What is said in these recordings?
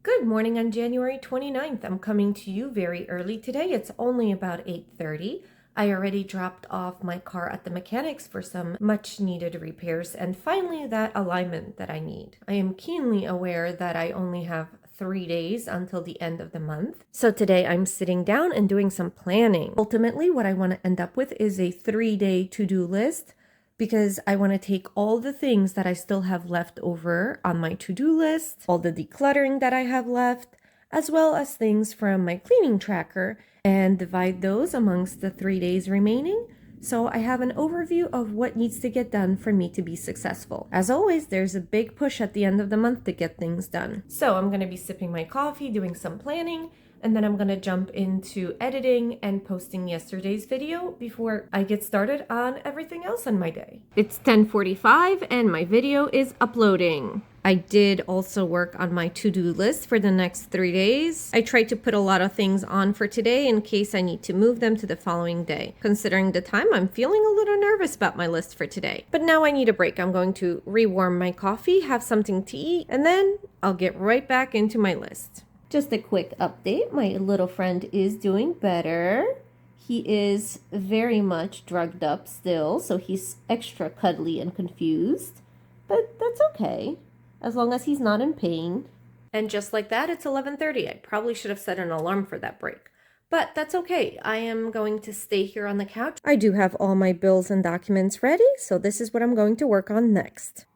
Good morning on January 29th. I'm coming to you very early today. It's only about 8:30. I already dropped off my car at the mechanics for some much needed repairs and finally that alignment that I need. I am keenly aware that I only have 3 days until the end of the month. So today I'm sitting down and doing some planning. Ultimately, what I want to end up with is a 3-day to-do list, because I want to take all the things that I still have left over on my to-do list, all the decluttering that I have left, as well as things from my cleaning tracker, and divide those amongst the 3 days remaining. So I have an overview of what needs to get done for me to be successful. As always, there's a big push at the end of the month to get things done. So I'm going to be sipping my coffee, doing some planning, and then I'm going to jump into editing and posting yesterday's video before I get started on everything else in my day. It's 10:45 and my video is uploading. I did also work on my to-do list for the next 3 days. I tried to put a lot of things on for today in case I need to move them to the following day. Considering the time, I'm feeling a little nervous about my list for today. But now I need a break. I'm going to rewarm my coffee, have something to eat, and then I'll get right back into my list. Just a quick update, my little friend is doing better. He is very much drugged up still, so he's extra cuddly and confused. But that's okay, as long as he's not in pain. And just like that, it's 11:30. I probably should have set an alarm for that break. But that's okay. I am going to stay here on the couch. I do have all my bills and documents ready, so this is what I'm going to work on next.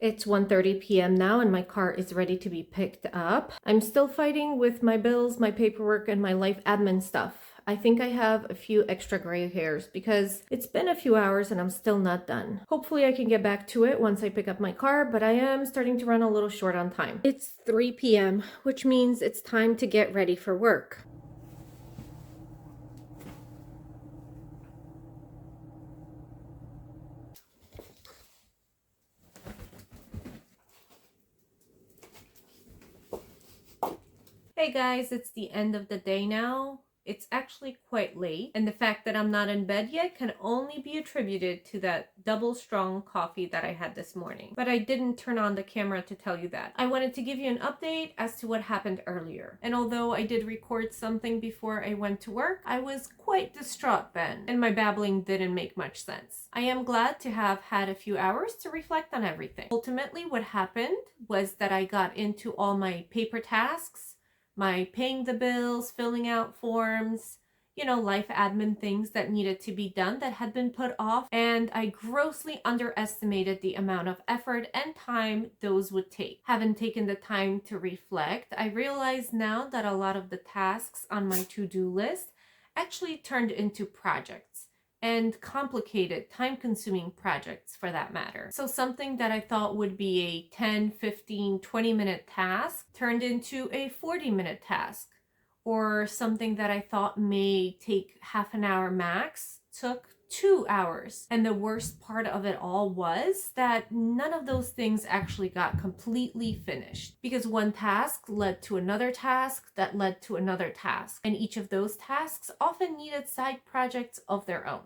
It's 1:30 p.m. now and my car is ready to be picked up. I'm still fighting with my bills, my paperwork, and my life admin stuff. I think I have a few extra gray hairs because it's been a few hours and I'm still not done. Hopefully I can get back to it once I pick up my car, but I am starting to run a little short on time. It's 3 p.m., which means it's time to get ready for work. Hey guys, it's the end of the day now. It's actually quite late, and the fact that I'm not in bed yet can only be attributed to that double strong coffee that I had this morning. But I didn't turn on the camera to tell you that. I wanted to give you an update as to what happened earlier. And although I did record something before I went to work, I was quite distraught then, and my babbling didn't make much sense. I am glad to have had a few hours to reflect on everything. Ultimately, what happened was that I got into all my paper tasks, my paying the bills, filling out forms, life admin things that needed to be done that had been put off, and I grossly underestimated the amount of effort and time those would take. Having taken the time to reflect, I realize now that a lot of the tasks on my to-do list actually turned into projects. And complicated, time-consuming projects for that matter. So something that I thought would be a 10, 15, 20-minute task turned into a 40-minute task. Or something that I thought may take half an hour max took 2 hours. And the worst part of it all was that none of those things actually got completely finished, because one task led to another task that led to another task, and each of those tasks often needed side projects of their own.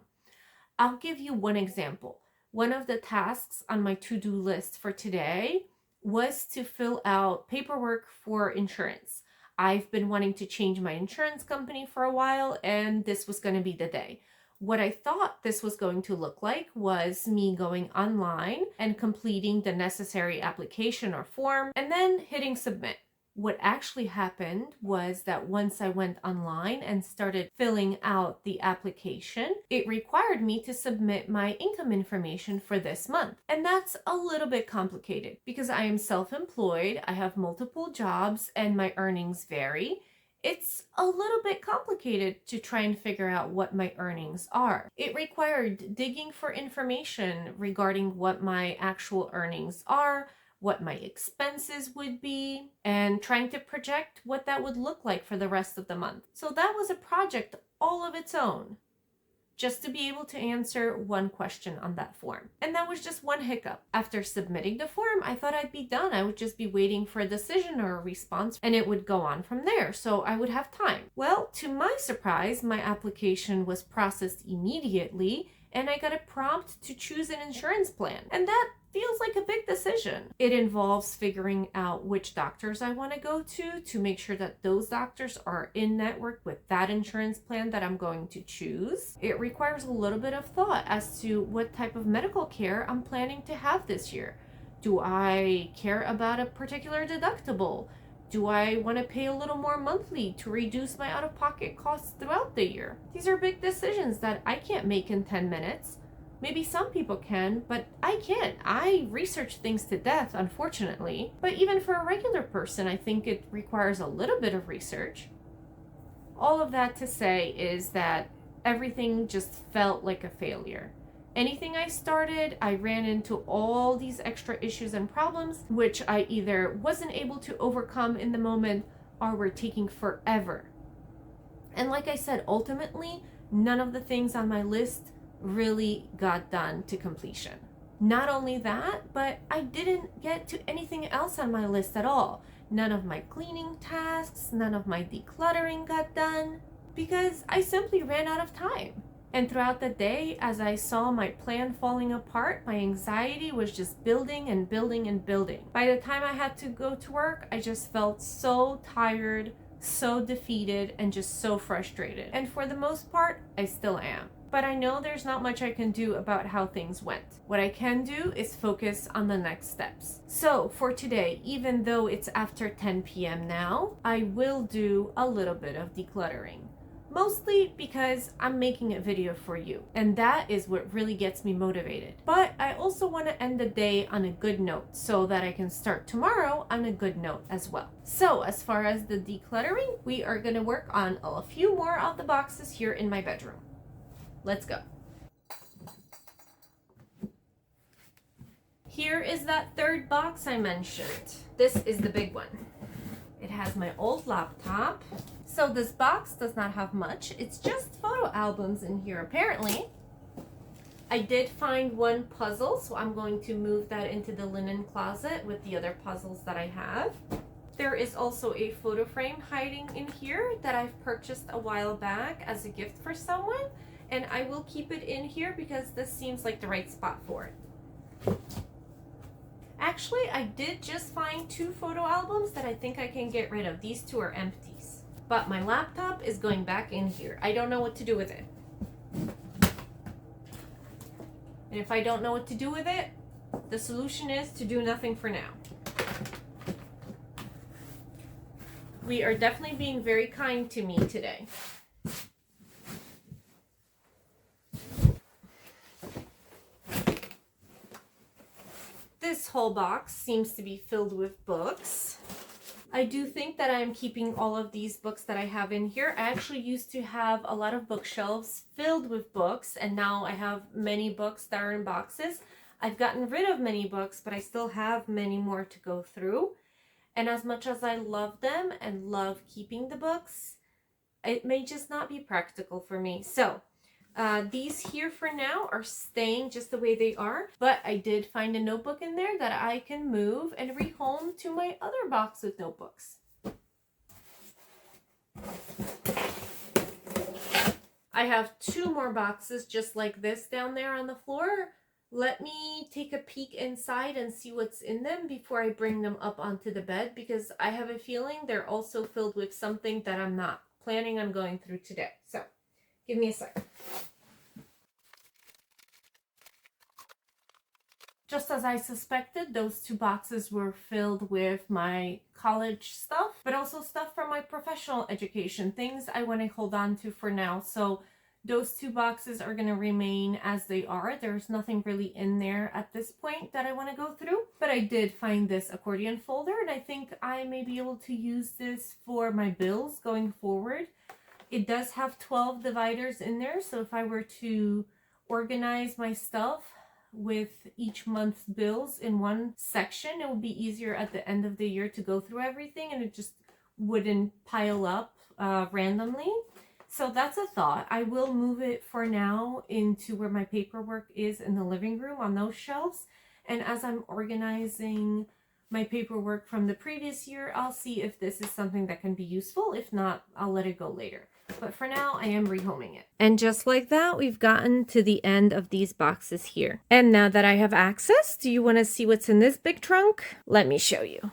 I'll give you one example. One of the tasks on my to-do list for today was to fill out paperwork for insurance. I've been wanting to change my insurance company for a while, and this was going to be the day. What I thought this was going to look like was me going online and completing the necessary application or form and then hitting submit. What actually happened was that once I went online and started filling out the application, it required me to submit my income information for this month. And that's a little bit complicated because I am self-employed, I have multiple jobs, and my earnings vary. It's a little bit complicated to try and figure out what my earnings are. It required digging for information regarding what my actual earnings are, what my expenses would be, and trying to project what that would look like for the rest of the month. So that was a project all of its own. just to be able to answer one question on that form. And that was just one hiccup. After submitting the form, I thought I'd be done. I would just be waiting for a decision or a response, and it would go on from there, so I would have time. Well, to my surprise, my application was processed immediately, and I got a prompt to choose an insurance plan. And that feels like a big decision. It involves figuring out which doctors I want to go to make sure that those doctors are in network with that insurance plan that I'm going to choose. It requires a little bit of thought as to what type of medical care I'm planning to have this year. Do I care about a particular deductible? Do I want to pay a little more monthly to reduce my out-of-pocket costs throughout the year? These are big decisions that I can't make in 10 minutes. Maybe some people can, but I can't. I research things to death, unfortunately. But even for a regular person, I think it requires a little bit of research. All of that to say is that everything just felt like a failure. Anything I started, I ran into all these extra issues and problems, which I either wasn't able to overcome in the moment or were taking forever. And like I said, ultimately, none of the things on my list really got done to completion. Not only that, but I didn't get to anything else on my list at all. None of my cleaning tasks, none of my decluttering got done because I simply ran out of time. And throughout the day, as I saw my plan falling apart, my anxiety was just building and building and building. By the time I had to go to work, I just felt so tired, so defeated, and just so frustrated. And for the most part, I still am. But I know there's not much I can do about how things went. What I can do is focus on the next steps. So for today, even though it's after 10 p.m. now, I will do a little bit of decluttering. Mostly because I'm making a video for you, and that is what really gets me motivated. But I also want to end the day on a good note so that I can start tomorrow on a good note as well. So as far as the decluttering, we are going to work on a few more of the boxes here in my bedroom. Let's go. Here is that third box I mentioned. This is the big one. It has my old laptop. So this box does not have much. It's just photo albums in here apparently. I did find one puzzle, so I'm going to move that into the linen closet with the other puzzles that I have. There is also a photo frame hiding in here that I've purchased a while back as a gift for someone, and I will keep it in here because this seems like the right spot for it. Actually, I did just find 2 photo albums that I think I can get rid of. These 2 are empties. But my laptop is going back in here. I don't know what to do with it. And if I don't know what to do with it, the solution is to do nothing for now. We are definitely being very kind to me today. This whole box seems to be filled with books. I do think that I'm keeping all of these books that I have in here. I actually used to have a lot of bookshelves filled with books, and now I have many books that are in boxes. I've gotten rid of many books, but I still have many more to go through. And as much as I love them and love keeping the books, it may just not be practical for me. So these here for now are staying just the way they are, but I did find a notebook in there that I can move and rehome to my other box with notebooks. I have 2 more boxes just like this down there on the floor. Let me take a peek inside and see what's in them before I bring them up onto the bed, because I have a feeling they're also filled with something that I'm not planning on going through today. So give me a second. Just as I suspected, those 2 boxes were filled with my college stuff, but also stuff from my professional education, things I want to hold on to for now. So those 2 boxes are going to remain as they are. There's nothing really in there at this point that I want to go through, but I did find this accordion folder, and I think I may be able to use this for my bills going forward. It does have 12 dividers in there, so if I were to organize my stuff with each month's bills in one section, it would be easier at the end of the year to go through everything, and it just wouldn't pile up randomly. So that's a thought. I will move it for now into where my paperwork is in the living room on those shelves. And as I'm organizing my paperwork from the previous year, I'll see if this is something that can be useful. If not, I'll let it go later. But for now, I am rehoming it. And just like that, we've gotten to the end of these boxes here. And now that I have access, do you want to see what's in this big trunk? Let me show you.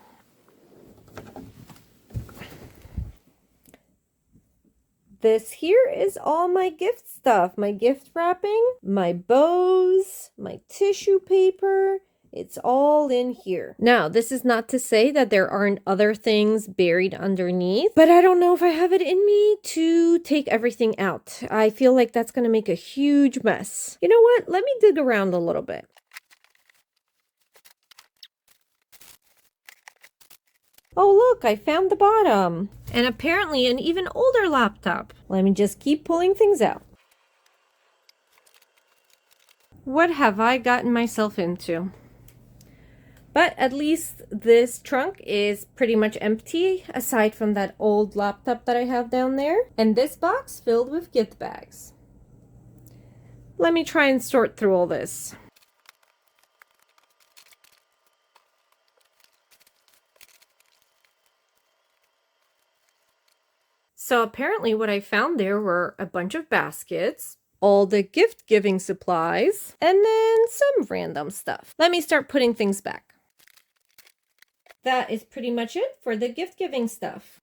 This here is all my gift stuff, my gift wrapping, my bows, my tissue paper. It's all in here. Now, this is not to say that there aren't other things buried underneath, but I don't know if I have it in me to take everything out. I feel like that's going to make a huge mess. You know what? Let me dig around a little bit. Oh, look, I found the bottom. And apparently an even older laptop. Let me just keep pulling things out. What have I gotten myself into? But at least this trunk is pretty much empty, aside from that old laptop that I have down there. And this box filled with gift bags. Let me try and sort through all this. So apparently what I found there were a bunch of baskets, all the gift giving supplies, and then some random stuff. Let me start putting things back. That is pretty much it for the gift giving stuff.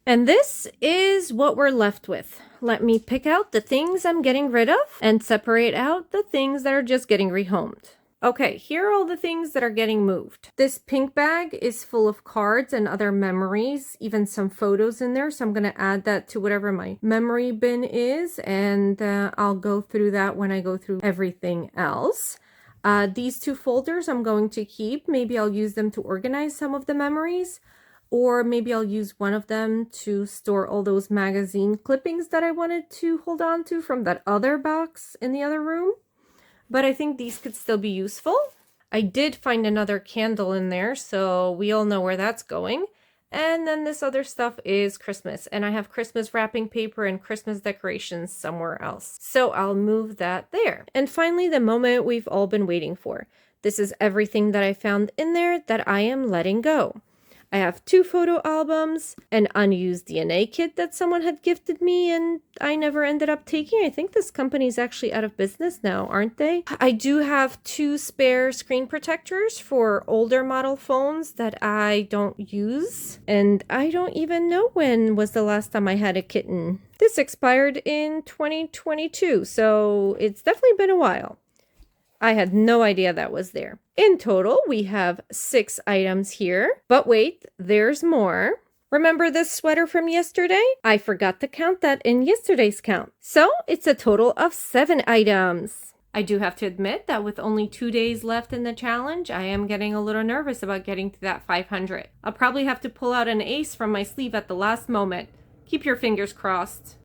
And this is what we're left with. Let me pick out the things I'm getting rid of and separate out the things that are just getting rehomed. Okay, here are all the things that are getting moved. This pink bag is full of cards and other memories, even some photos in there. So I'm going to add that to whatever my memory bin is, and I'll go through that when I go through everything else. These two folders I'm going to keep. Maybe I'll use them to organize some of the memories, or maybe I'll use one of them to store all those magazine clippings that I wanted to hold on to from that other box in the other room. But I think these could still be useful. I did find another candle in there, so we all know where that's going. And then this other stuff is Christmas, and I have Christmas wrapping paper and Christmas decorations somewhere else. So I'll move that there. And finally, the moment we've all been waiting for. This is everything that I found in there that I am letting go. I have 2 photo albums, an unused DNA kit that someone had gifted me and I never ended up taking. I think this company's actually out of business now, aren't they? I do have 2 spare screen protectors for older model phones that I don't use. And I don't even know when was the last time I had a kitten. This expired in 2022, so it's definitely been a while. I had no idea that was there. In total, we have 6 items here. But wait, there's more. Remember this sweater from yesterday? I forgot to count that in yesterday's count. So it's a total of 7 items. I do have to admit that with only 2 days left in the challenge, I am getting a little nervous about getting to that 500. I'll probably have to pull out an ace from my sleeve at the last moment. Keep your fingers crossed.